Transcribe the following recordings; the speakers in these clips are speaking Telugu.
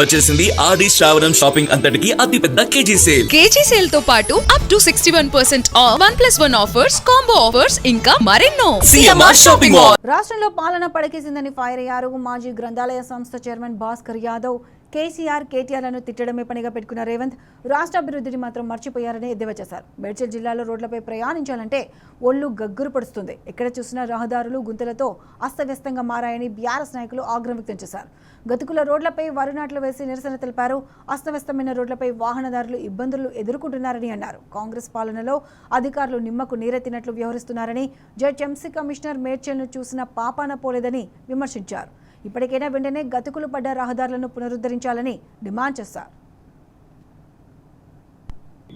వచ్చేసింది ఆది శ్రావణం షాపింగ్ అంతటికి అతిపెద్ద కేజీ సేల్. కేజీ సేల్ తో పాటు up to 61% of 1+1 offers, combo offers ఇంకా మరెన్నో. CMR shopping mall. రాష్ట్రంలో పాలన పడకేసిందని ఫైర్ అయ్యారు మాజీ గ్రంథాలయ సంస్థ చైర్మన్ భాస్కర్ యాదవ్. కేసీఆర్, కేటీఆర్లను తిట్టడమే పనిగా పెట్టుకున్న రేవంత్ రాష్ట్ర అభివృద్ధిని మాత్రం మర్చిపోయారని ఎద్దేవా చేశారు. మేడ్చల్ జిల్లాలో రోడ్లపై ప్రయాణించాలంటే ఒళ్ళు గగ్గురు పడుస్తుంది. ఎక్కడ చూసినా రహదారులు గుంతలతో అస్తవ్యస్తంగా మారాయని బీఆర్ఎస్ నాయకులు ఆగ్రహం వ్యక్తం చేశారు. గతుకుల రోడ్లపై వరినాట్లు వేసి నిరసన తెలిపారు. అస్తవ్యస్తమైన రోడ్లపై వాహనదారులు ఇబ్బందులు ఎదుర్కొంటున్నారని అన్నారు. కాంగ్రెస్ పాలనలో అధికారులు నిమ్మకు నీరెత్తినట్లు వ్యవహరిస్తున్నారని, జడ్జి కమిషనర్ మేడ్చల్ను చూసిన పాపాన పోలేదని విమర్శించారు. ఇప్పటికైనా వెంటనే గతుకులు పడ్డ రహదారులను పునరుద్ధరించాలని డిమాండ్ చేశారు.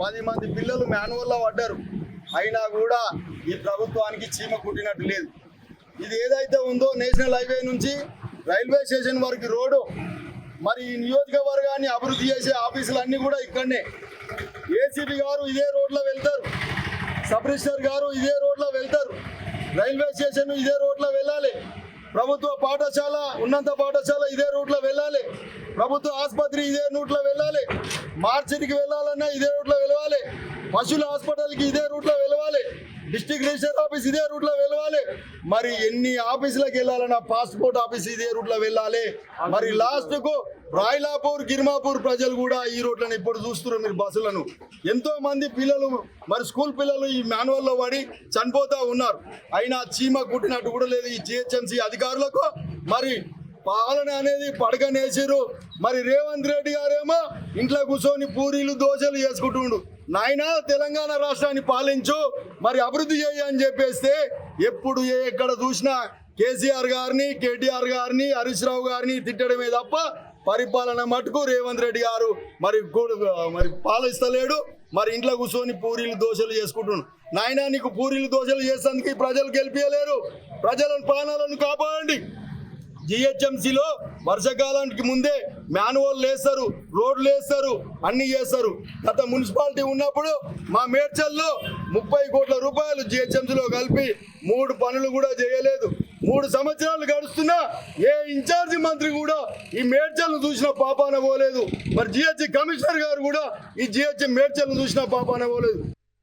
10 మంది పిల్లలు మాన్యువల్లో పడ్డారు, అయినా కూడా ఈ ప్రభుత్వానికి చీమ కుట్టినట్టు లేదు. ఇది ఏదైతే ఉందో నేషనల్ హైవే నుంచి రైల్వే స్టేషన్ వరకు రోడ్డు, మరి ఈ నియోజకవర్గాన్ని అభివృద్ధి చేసే ఆఫీసులన్నీ కూడా ఇక్కడనే. ఏసీపీ గారు ఇదే రోడ్లో వెళ్తారు, సబ్ రిజిస్టర్ గారు ఇదే రోడ్లో వెళ్తారు, రైల్వే స్టేషన్ ఇదే రోడ్లో వెళ్ళాలి, ప్రభుత్వ పాఠశాల ఉన్నత పాఠశాల ఇదే రూట్లో వెళ్ళాలి, ప్రభుత్వ ఆసుపత్రి ఇదే రూట్లో వెళ్ళాలి, మార్చికి వెళ్ళాలన్నా ఇదే రూట్లో వెళ్ళాలి, పశువుల హాస్పిటల్కి ఇదే రూట్లో వెళ్ళాలి, డిస్ట్రిక్ట్ రిజిస్టర్ ఆఫీస్ ఇదే రూట్లో వెళ్ళాలి. మరి ఎన్ని ఆఫీసులకు వెళ్ళాలన్నా పాస్పోర్ట్ ఆఫీస్ ఇదే రూట్లో వెళ్ళాలి. మరి లాస్ట్కు రాయలాపూర్, గిర్మాపూర్ ప్రజలు కూడా ఈ రోడ్లను ఇప్పుడు చూస్తున్నారు. మీరు బస్సులను ఎంతో మంది పిల్లలు, మరి స్కూల్ పిల్లలు ఈ మాన్యువల్లో పడి చనిపోతూ ఉన్నారు. అయినా చీమ కుట్టినట్టు కూడా లేదు ఈ జిహెచ్ఎంసీ అధికారులకు. మరి పాలన అనేది పడకనేసారు. మరి రేవంత్ రెడ్డి గారేమో ఇంట్లో కూర్చొని పూరీలు దోశలు చేసుకుంటుండు. నాయన తెలంగాణ రాష్ట్రాన్ని పాలించు, మరి అభివృద్ధి చేయి అని చెప్పేస్తే ఎప్పుడు ఎక్కడ చూసినా కేసీఆర్ గారిని, కేటీఆర్ గారిని, హరీష్ రావు గారిని తిట్టడమే తప్ప పరిపాలన మటుకు రేవంత్ రెడ్డి గారు మరి పాలిస్తలేడు. మరి ఇంట్లో కూర్చొని పూరీలు దోశలు చేసుకుంటున్నాడు. నాయన నీకు పూరీలు దోశలు చేసేందుకు ప్రజలు గెలిపించలేరు. ప్రజలను ప్రాణాలను కాపాడండి. జిహెచ్ఎంసీలో వర్షాకాలానికి ముందే మాన్యువల్ వేస్తారు, రోడ్లు వేస్తారు, అన్ని చేస్తారు. గత మున్సిపాలిటీ ఉన్నప్పుడు మా మేడ్చల్లో 30 కోట్ల రూపాయలు జిహెచ్ఎంసీలో కలిపి 3 పనులు కూడా చేయలేదు. 3 సంవత్సరాలు గడుస్తున్నా ఏ ఇన్ఛార్జి మంత్రి కూడా ఈ మేడ్చల్ను చూసిన పాపాన పోలేదు. మరి జిహెచ్ కమిషనర్ గారు కూడా ఈ జిహెచ్ మేడ్చల్ను చూసిన పాపాన పోలేదు.